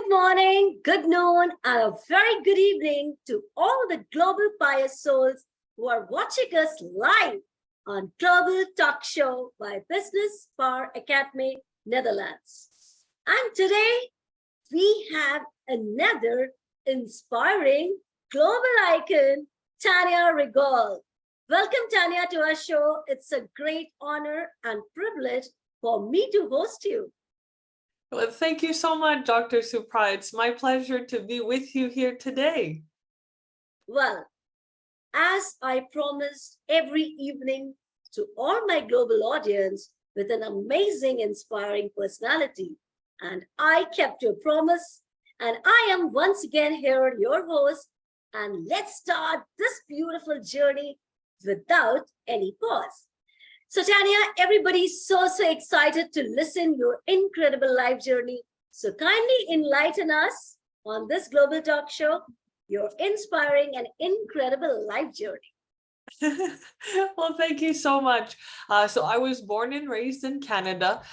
morning, good noon, and a very good evening to all the global pious souls who are watching us live on Global Talk Show by Business Power Academy, Netherlands. And today we have another inspiring global icon, Tanya Legault. Welcome, Tanya, to our show. It's a great honor and privilege for me to host you. Well, thank you so much, Dr. Supra. It's my pleasure to be with you here today. Well, as I promised every evening to all my global audience with an amazing, inspiring personality, and I kept your promise, and I am once again here, your host, and let's start this beautiful journey without any pause. So Tanya, everybody's so excited to listen your incredible life journey. So kindly enlighten us on this Global Talk Show, your inspiring and incredible life journey. Well, thank you so much. So I was born and raised in Canada.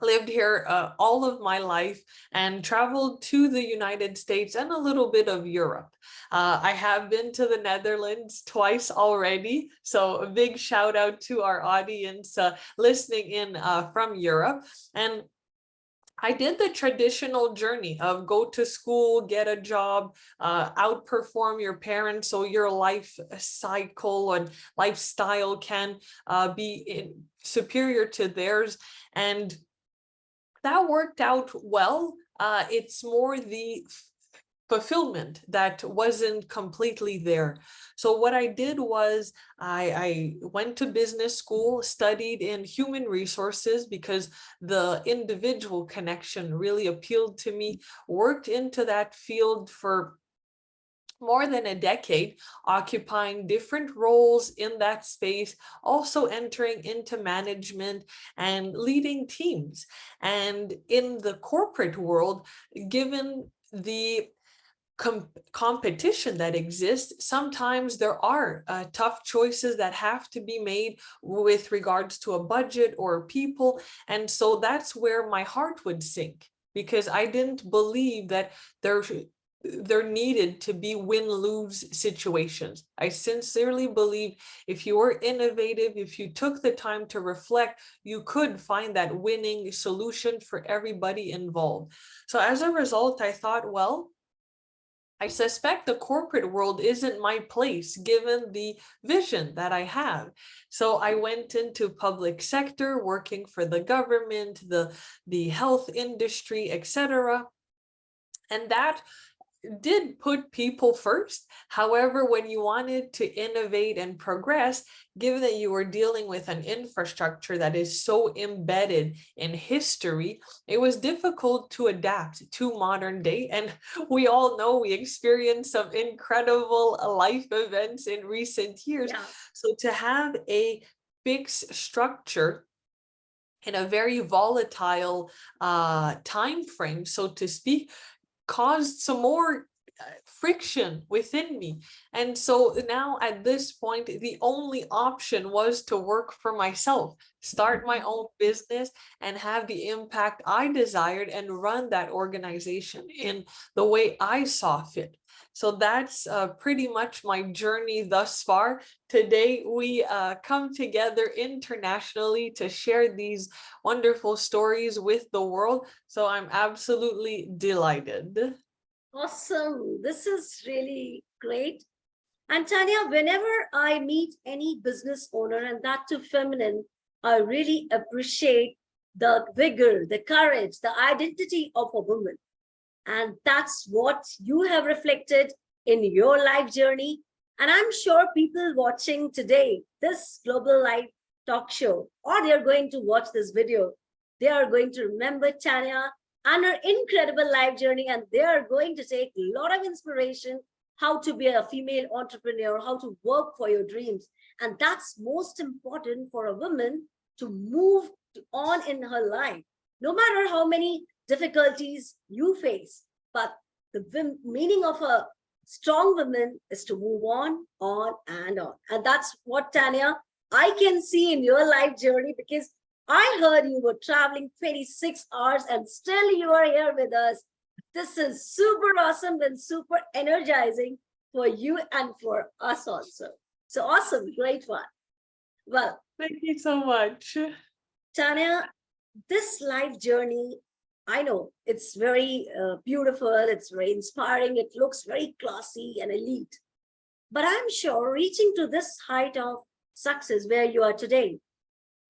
Lived here all of my life and traveled to the United States and a little bit of Europe. I have been to the Netherlands twice already, so a big shout out to our audience listening in from Europe. And I did the traditional journey of go to school, get a job, outperform your parents so your life cycle and lifestyle can be superior to theirs. And that worked out well. It's more the fulfillment that wasn't completely there. So what I did was I went to business school, studied in human resources because the individual connection really appealed to me, worked into that field for more than a decade, occupying different roles in that space, also entering into management and leading teams. And in the corporate world, given the competition that exists, sometimes there are tough choices that have to be made with regards to a budget or people. And so that's where my heart would sink, because I didn't believe that there needed to be win-lose situations. I sincerely believe if you were innovative, if you took the time to reflect, you could find that winning solution for everybody involved. So as a result, I thought, well, I suspect the corporate world isn't my place given the vision that I have. So I went into public sector, working for the government, the health industry, etc. And that did put people first. However, when you wanted to innovate and progress, given that you were dealing with an infrastructure that is so embedded in history, it was difficult to adapt to modern day. And we all know we experienced some incredible life events in recent years. Yeah. So to have a fixed structure in a very volatile time frame, so to speak, caused some more friction within me. And so now at this point, the only option was to work for myself, start my own business and have the impact I desired and run that organization in the way I saw fit. So that's pretty much my journey thus far. Today, we come together internationally to share these wonderful stories with the world. So I'm absolutely delighted. Awesome. This is really great. And Tanya, whenever I meet any business owner, and that too feminine, I really appreciate the vigor, the courage, the identity of a woman. And that's what you have reflected in your life journey. And I'm sure people watching today, this Global Life Talk Show, or they're going to watch this video, they are going to remember Tanya and her incredible life journey, and they are going to take a lot of inspiration how to be a female entrepreneur, how to work for your dreams. And that's most important for a woman to move on in her life, no matter how many difficulties you face. But the meaning of a strong woman is to move on and on. And that's what, Tanya, I can see in your life journey, because I heard you were traveling 26 hours and still you are here with us. This is super awesome and super energizing for you and for us also. So awesome, great one. Well, Thank you so much. Tanya, this life journey, I know it's very beautiful, it's very inspiring, it looks very classy and elite. But I'm sure reaching to this height of success where you are today,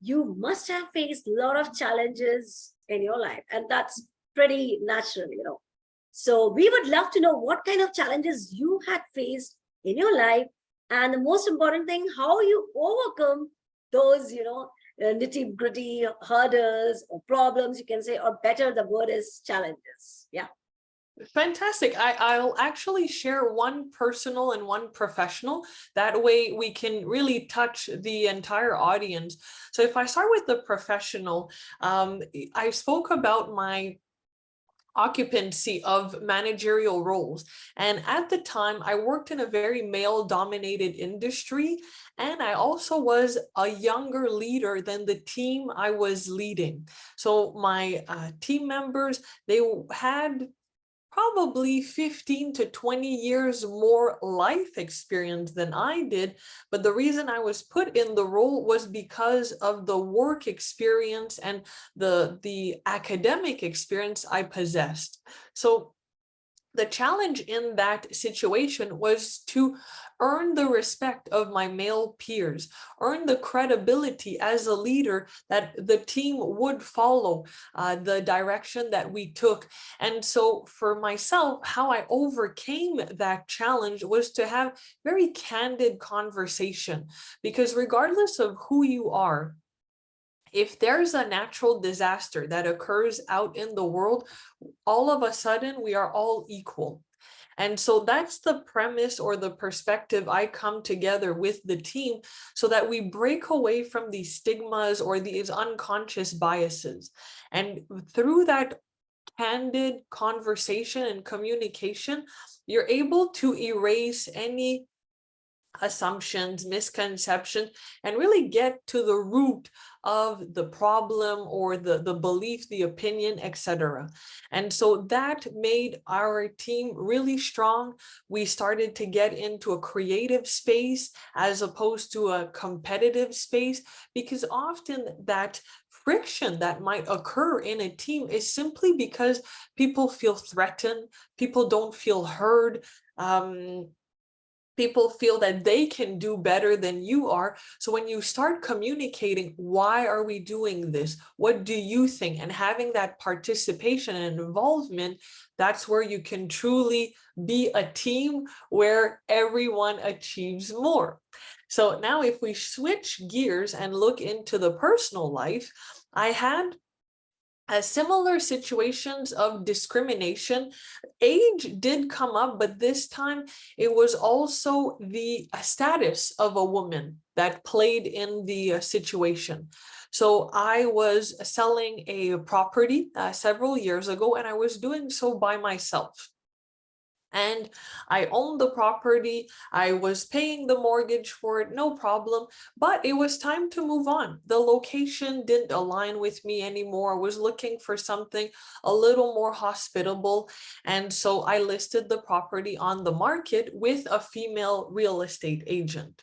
you must have faced a lot of challenges in your life, and that's pretty natural, you know. So we would love to know what kind of challenges you had faced in your life, and the most important thing, how you overcome those, nitty gritty hurdles or problems, you can say, or better, the word is challenges. Yeah. Fantastic. I'll actually share one personal and one professional. That way we can really touch the entire audience. So if I start with the professional, I spoke about my occupancy of managerial roles. And at the time, I worked in a very male-dominated industry, and I also was a younger leader than the team I was leading. So my team members, they had probably 15 to 20 years more life experience than I did. But the reason I was put in the role was because of the work experience and the academic experience I possessed. So the challenge in that situation was to earn the respect of my male peers, earn the credibility as a leader that the team would follow the direction that we took. And so for myself, how I overcame that challenge was to have very candid conversation, because regardless of who you are, if there's a natural disaster that occurs out in the world, all of a sudden we are all equal. And so that's the premise or the perspective I come together with the team, so that we break away from these stigmas or these unconscious biases. And through that candid conversation and communication, you're able to erase any assumptions, misconceptions, and really get to the root of the problem or the belief, the opinion, etc. And so that made our team really strong. We started to get into a creative space as opposed to a competitive space, because often that friction that might occur in a team is simply because people feel threatened, people don't feel heard, people feel that they can do better than you are. So when you start communicating, why are we doing this? What do you think? And having that participation and involvement, that's where you can truly be a team where everyone achieves more. So now if we switch gears and look into the personal life, I had similar situations of discrimination. Age did come up, but this time it was also the status of a woman that played in the situation. So I was selling a property several years ago, and I was doing so by myself. And I owned the property, I was paying the mortgage for it, no problem, but it was time to move on. The location didn't align with me anymore. I was looking for something a little more hospitable. And so I listed the property on the market with a female real estate agent.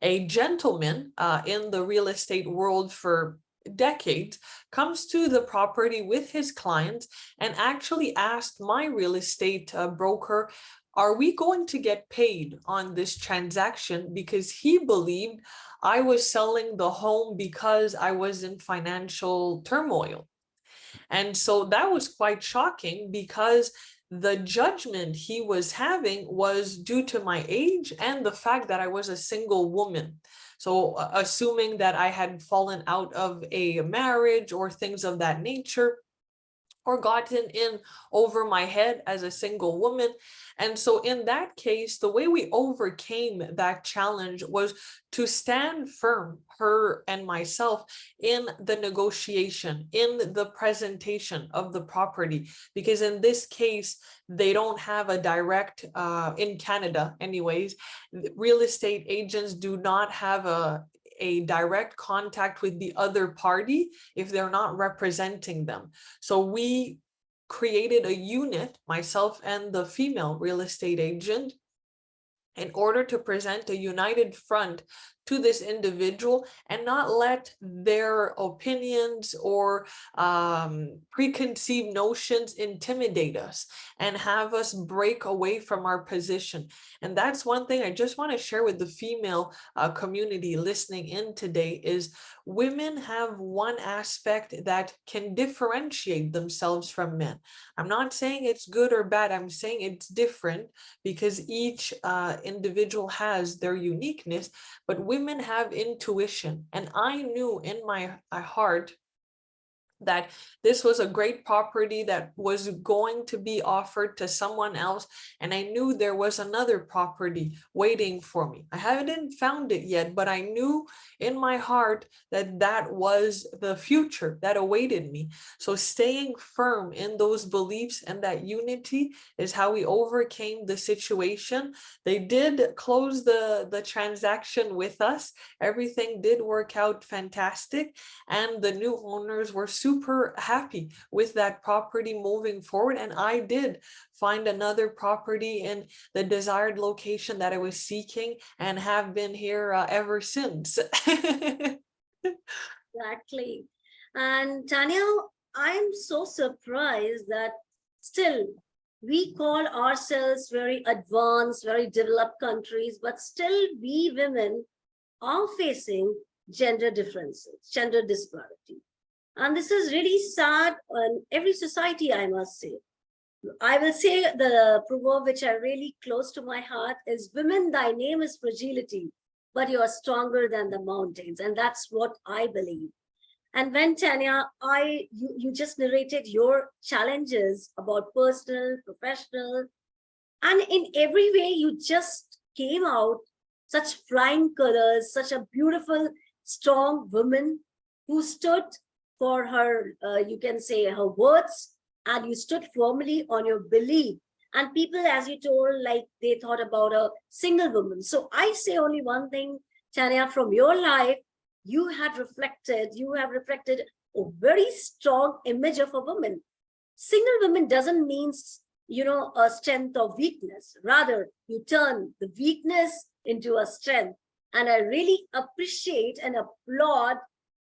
A gentleman in the real estate world for decades comes to the property with his clients and actually asked my real estate broker, are we going to get paid on this transaction? Because he believed I was selling the home because I was in financial turmoil. And so that was quite shocking, because the judgment he was having was due to my age and the fact that I was a single woman. So assuming that I had fallen out of a marriage or things of that nature, or gotten in over my head as a single woman. And so in that case, the way we overcame that challenge was to stand firm, her and myself, in the negotiation, in the presentation of the property. Because in this case, they don't have a direct, in Canada anyways, real estate agents do not have a direct contact with the other party if they're not representing them. So we created a unit, myself and the female real estate agent, in order to present a united front to this individual and not let their opinions or preconceived notions intimidate us and have us break away from our position. And that's one thing I just want to share with the female community listening in today is women have one aspect that can differentiate themselves from men. I'm not saying it's good or bad. I'm saying it's different because each individual has their uniqueness, but women have intuition. And I knew in my heart that this was a great property that was going to be offered to someone else. And I knew there was another property waiting for me. I haven't found it yet, but I knew in my heart that that was the future that awaited me. So staying firm in those beliefs and that unity is how we overcame the situation. They did close the transaction with us. Everything did work out fantastic. And the new owners were super happy with that property moving forward. And I did find another property in the desired location that I was seeking and have been here ever since. Exactly. And Tanya, I'm so surprised that still we call ourselves very advanced, very developed countries, but still we women are facing gender differences, gender disparity. And this is really sad in every society, I must say. I will say the proverb which are really close to my heart is, women, thy name is fragility, but you are stronger than the mountains. And that's what I believe. And when Tanya, you just narrated your challenges about personal, professional, and in every way you just came out such flying colors, such a beautiful, strong woman who stood for her, you can say, her words, and you stood firmly on your belief. And people, as you told, like they thought about a single woman. So I say only one thing, Tanya, from your life, you have reflected a very strong image of a woman. Single woman doesn't mean, a strength or weakness. Rather, you turn the weakness into a strength. And I really appreciate and applaud.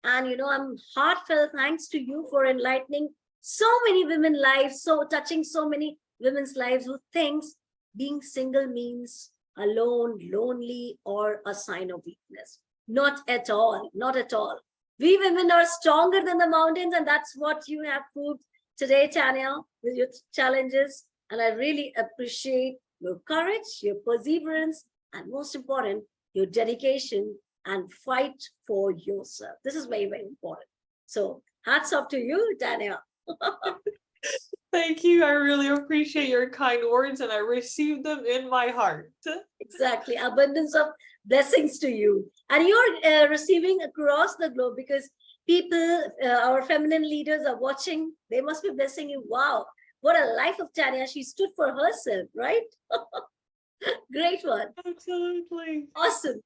And, I'm heartfelt thanks to you for enlightening so many women's lives, so touching so many women's lives who thinks being single means alone, lonely, or a sign of weakness. Not at all, not at all. We women are stronger than the mountains, and that's what you have proved today, Tanya, with your challenges. And I really appreciate your courage, your perseverance, and most important, your dedication and fight for yourself. This is very, very important. So hats off to you, Tanya. Thank you. I really appreciate your kind words and I received them in my heart. Exactly. Abundance of blessings to you. And you're receiving across the globe because people, our feminine leaders are watching. They must be blessing you. Wow, what a life of Tanya. She stood for herself, right? Great one. Absolutely. Awesome.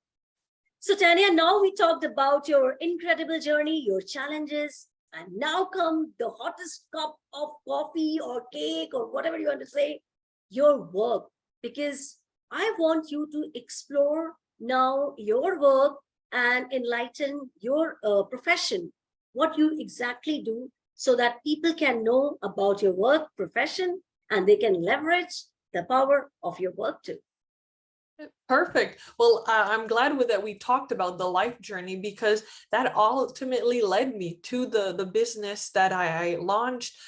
So Tanya, now we talked about your incredible journey, your challenges, and now come the hottest cup of coffee or cake or whatever you want to say, your work. Because I want you to explore now your work and enlighten your profession, what you exactly do, so that people can know about your work, profession, and they can leverage the power of your work too. Perfect. Well, I'm glad that we talked about the life journey because that ultimately led me to the business that I launched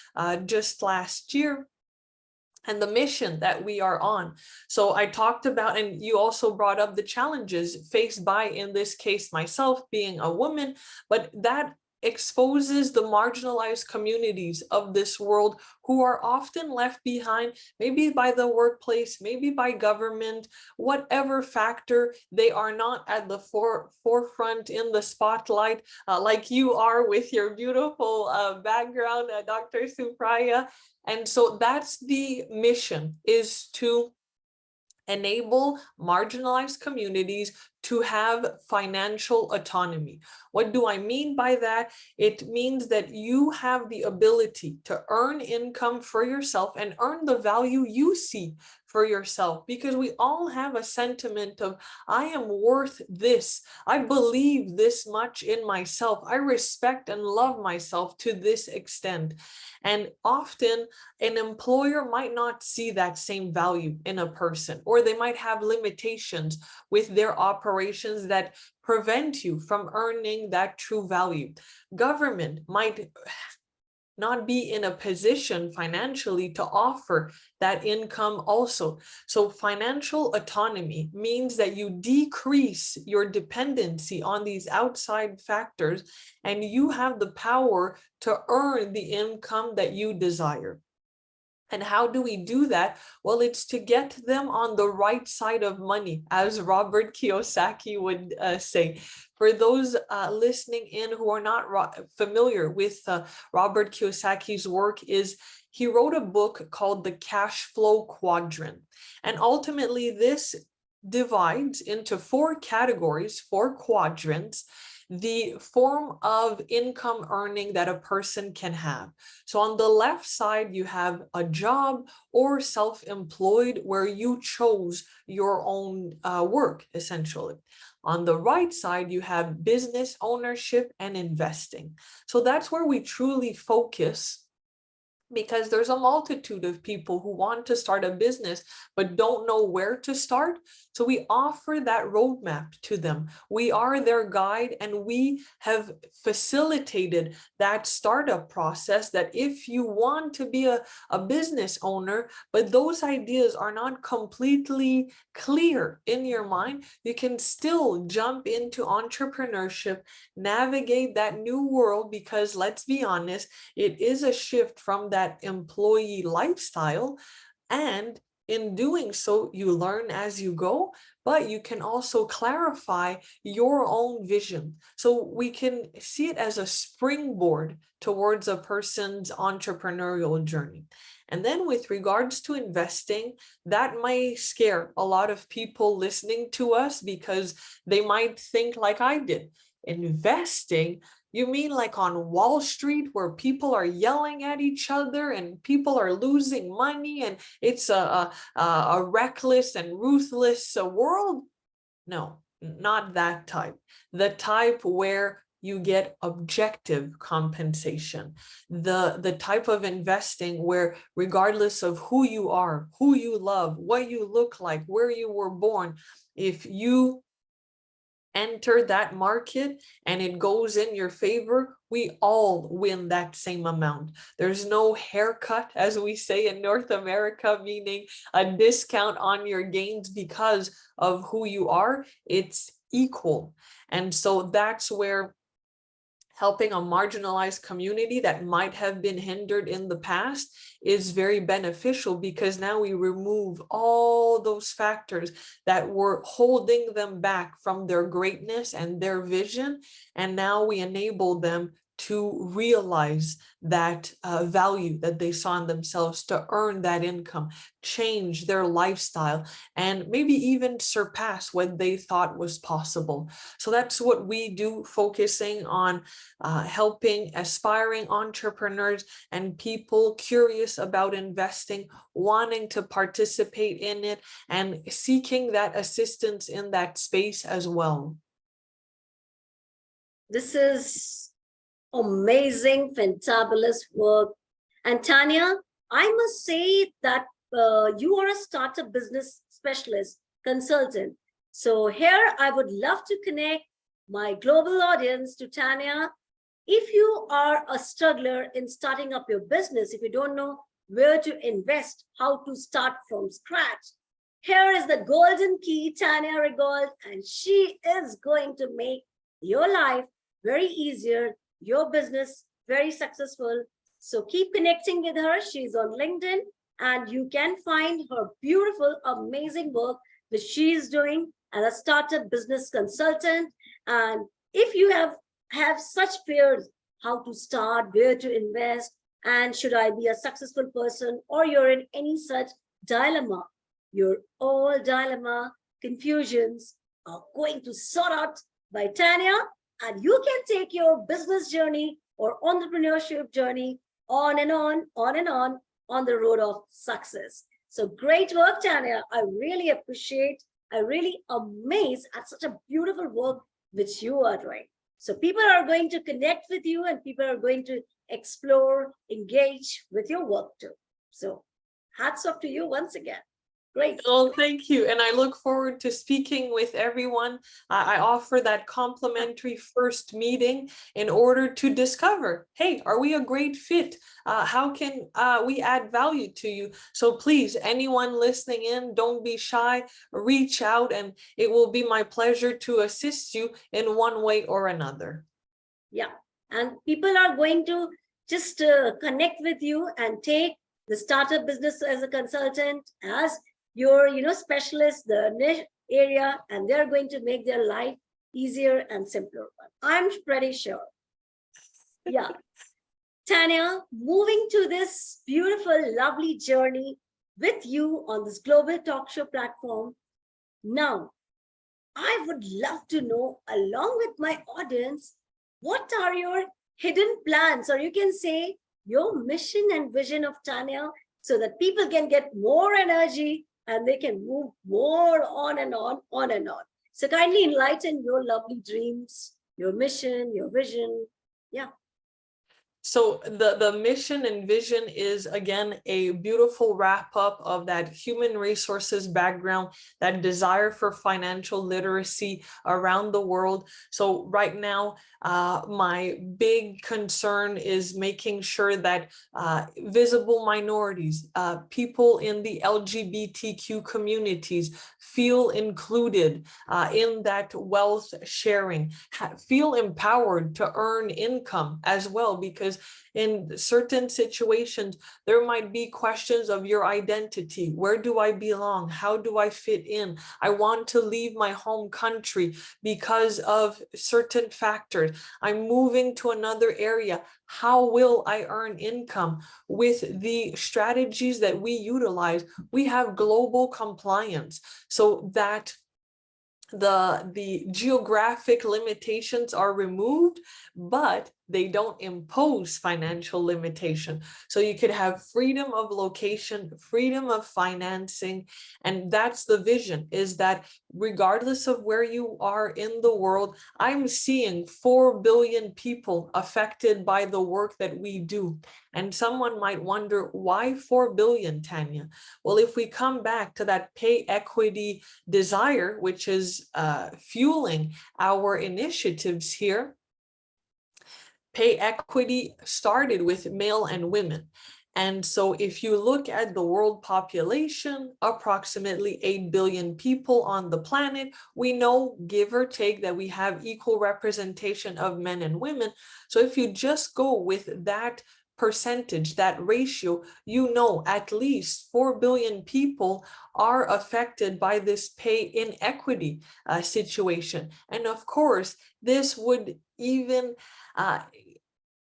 just last year and the mission that we are on. So I talked about, and you also brought up the challenges faced by, in this case, myself being a woman, but that exposes the marginalized communities of this world who are often left behind, maybe by the workplace, maybe by government, whatever factor. They are not at the forefront in the spotlight like you are with your beautiful background, Dr. Supriya. And so that's the mission, is to enable marginalized communities to have financial autonomy. What do I mean by that? It means that you have the ability to earn income for yourself and earn the value you see for yourself, because we all have a sentiment of, I am worth this. I believe this much in myself. I respect and love myself to this extent. And often an employer might not see that same value in a person, or they might have limitations with their operations that prevent you from earning that true value. Government might not be in a position financially to offer that income also. So financial autonomy means that you decrease your dependency on these outside factors, and you have the power to earn the income that you desire. And how do we do that? Well, it's to get them on the right side of money, as Robert Kiyosaki would say. For those listening in who are not familiar with Robert Kiyosaki's work, he wrote a book called The Cash Flow Quadrant. And ultimately, this divides into 4 categories, 4 quadrants, the form of income earning that a person can have. So on the left side, you have a job or self-employed, where you chose your own work, essentially. On the right side, you have business ownership and investing. So that's where we truly focus, because there's a multitude of people who want to start a business but don't know where to start. So we offer that roadmap to them. We are their guide, and we have facilitated that startup process, that if you want to be a business owner, but those ideas are not completely clear in your mind, you can still jump into entrepreneurship, navigate that new world, because let's be honest, it is a shift from that employee lifestyle. And in doing so, you learn as you go, but you can also clarify your own vision. So we can see it as a springboard towards a person's entrepreneurial journey. And then with regards to investing, that might scare a lot of people listening to us, because they might think like I did. Investing? You mean like on Wall Street, where people are yelling at each other and people are losing money, and it's a reckless and ruthless world? No, not that type. The type where you get objective compensation. The type of investing where, regardless of who you are, who you love, what you look like, where you were born, if you enter that market and it goes in your favor, we all win that same amount. There's no haircut, as we say in North America, meaning a discount on your gains because of who you are. It's equal. And so that's where helping a marginalized community that might have been hindered in the past is very beneficial, because now we remove all those factors that were holding them back from their greatness and their vision. And now we enable them to realize that value that they saw in themselves, to earn that income, change their lifestyle, and maybe even surpass what they thought was possible. So that's what we do, focusing on helping aspiring entrepreneurs and people curious about investing, wanting to participate in it, and seeking that assistance in that space as well. This is amazing, fantabulous work. And Tanya, I must say that you are a startup business specialist, consultant. So here I would love to connect my global audience to Tanya. If you are a struggler in starting up your business, if you don't know where to invest, how to start from scratch, here is the golden key, Tanya Legault, and she is going to make your life very easier, your business very successful. So keep connecting with her. She's on LinkedIn, and you can find her beautiful, amazing work which she is doing as a startup business consultant. And if you have such fears, how to start, where to invest, and should I be a successful person, or you're in any such dilemma, your all dilemma, confusions, are going to sort out by Tanya, and you can take your business journey or entrepreneurship journey on and on and on the road of success. So great work, Tanya. I really appreciate, I really amazed at such a beautiful work which you are doing. So people are going to connect with you and people are going to explore, engage with your work too. So hats off to you once again. Great. Oh, thank you. And I look forward to speaking with everyone. I offer that complimentary first meeting in order to discover, hey, are we a great fit? How can we add value to you? So please, anyone listening in, don't be shy, reach out, and it will be my pleasure to assist you in one way or another. Yeah. And people are going to just connect with you and take the startup business as a consultant, as your specialist, the niche area, and they're going to make their life easier and simpler. I'm pretty sure. Yeah. Tanya, moving to this beautiful, lovely journey with you on this global talk show platform. Now, I would love to know, along with my audience, what are your hidden plans, or you can say your mission and vision of Tanya, so that people can get more energy and they can move more on and on and on. So kindly enlighten your lovely dreams, your mission, your vision. Yeah. So the mission and vision is, again, a beautiful wrap up of that human resources background, that desire for financial literacy around the world. So right now, my big concern is making sure that visible minorities, people in the LGBTQ communities feel included in that wealth sharing, feel empowered to earn income as well, because in certain situations, there might be questions of your identity. Where do I belong? How do I fit in? I want to leave my home country because of certain factors. I'm moving to another area. How will I earn income? With the strategies that we utilize, we have global compliance so that the geographic limitations are removed, but they don't impose financial limitation. So you could have freedom of location, freedom of financing, and that's the vision, is that regardless of where you are in the world, I'm seeing 4 billion people affected by the work that we do. And someone might wonder, why 4 billion, Tanya? Well, if we come back to that pay equity desire, which is fueling our initiatives here, pay equity started with male and women. And so if you look at the world population, approximately 8 billion people on the planet, we know, give or take, that we have equal representation of men and women. So if you just go with that percentage, that ratio, you know at least 4 billion people are affected by this pay inequity situation. And of course, this would even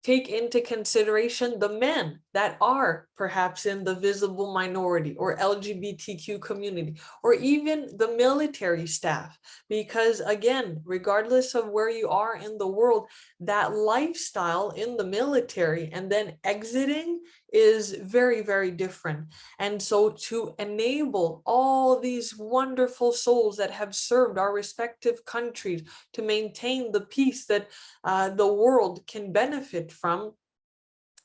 take into consideration the men that are perhaps in the visible minority or LGBTQ community, or even the military staff. Because again, regardless of where you are in the world, that lifestyle in the military and then exiting is very, very different. And so to enable all these wonderful souls that have served our respective countries to maintain the peace that the world can benefit from,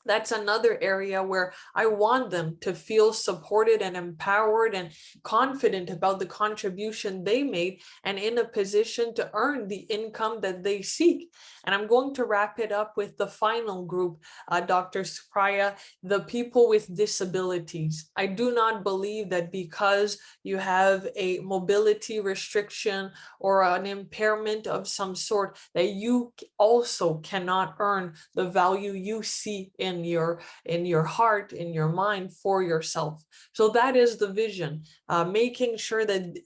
that's another area where I want them to feel supported and empowered and confident about the contribution they made and in a position to earn the income that they seek. And I'm going to wrap it up with the final group, Dr. Supriya, the people with disabilities. I do not believe that because you have a mobility restriction or an impairment of some sort, that you also cannot earn the value you see in your heart, in your mind, for yourself. So that is the vision, making sure that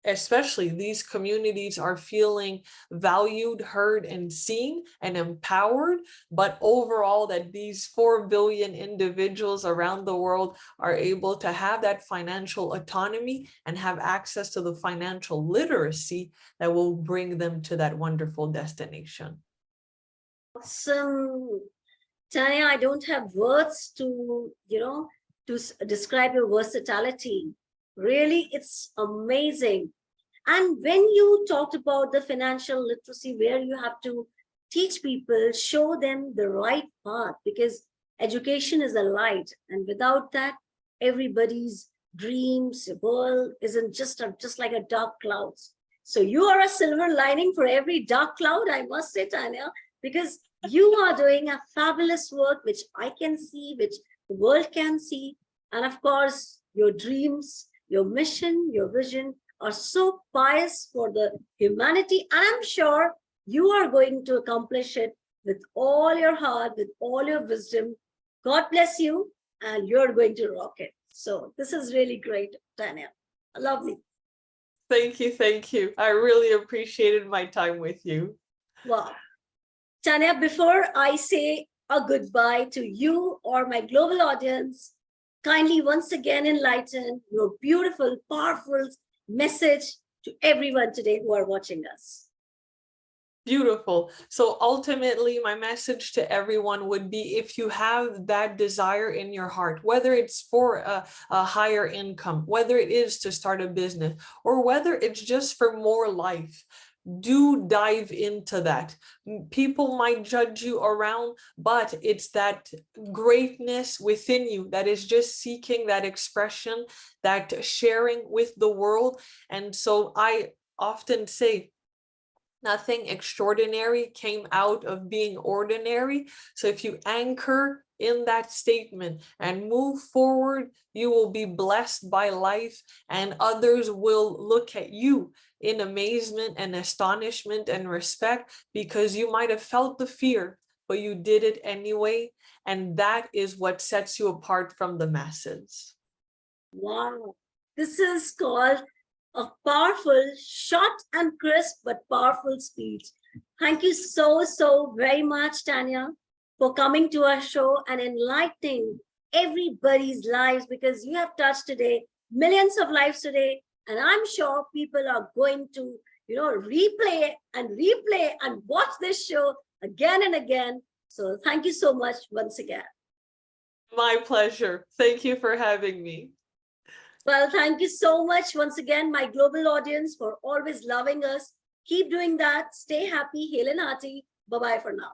especially these communities are feeling valued, heard, and seen and empowered, but overall that these 4 billion individuals around the world are able to have that financial autonomy and have access to the financial literacy that will bring them to that wonderful destination. Awesome. Tanya, I don't have words to, describe your versatility. Really, it's amazing. And when you talked about the financial literacy, where you have to teach people, show them the right path, because education is a light. And without that, everybody's dreams, world isn't just like a dark clouds. So you are a silver lining for every dark cloud, I must say, Tanya, because you are doing a fabulous work, which I can see, which the world can see. And of course, your dreams, your mission, your vision are so pious for the humanity. And I'm sure you are going to accomplish it with all your heart, with all your wisdom. God bless you, and you're going to rock it. So this is really great, Tanya. Lovely. Thank you. Thank you. I really appreciated my time with you. Wow. Tanya, before I say a goodbye to you or my global audience, kindly once again enlighten your beautiful, powerful message to everyone today who are watching us. Beautiful. So ultimately, my message to everyone would be, if you have that desire in your heart, whether it's for a higher income, whether it is to start a business, or whether it's just for more life, do dive into that. People might judge you around, but it's that greatness within you that is just seeking that expression, that sharing with the world. And so I often say, nothing extraordinary came out of being ordinary. So if you anchor in that statement and move forward, you will be blessed by life, and others will look at you in amazement and astonishment and respect, because you might have felt the fear, but you did it anyway. And that is what sets you apart from the masses. Wow. This is called a powerful, short and crisp, but powerful speech. Thank you so very much, Tanya, for coming to our show and enlightening everybody's lives, because you have touched today millions of lives today. And I'm sure people are going to, replay and watch this show again and again. So thank you so much once again. My pleasure. Thank you for having me. Well, thank you so much once again, my global audience, for always loving us. Keep doing that. Stay happy, hale and hearty. Bye-bye for now.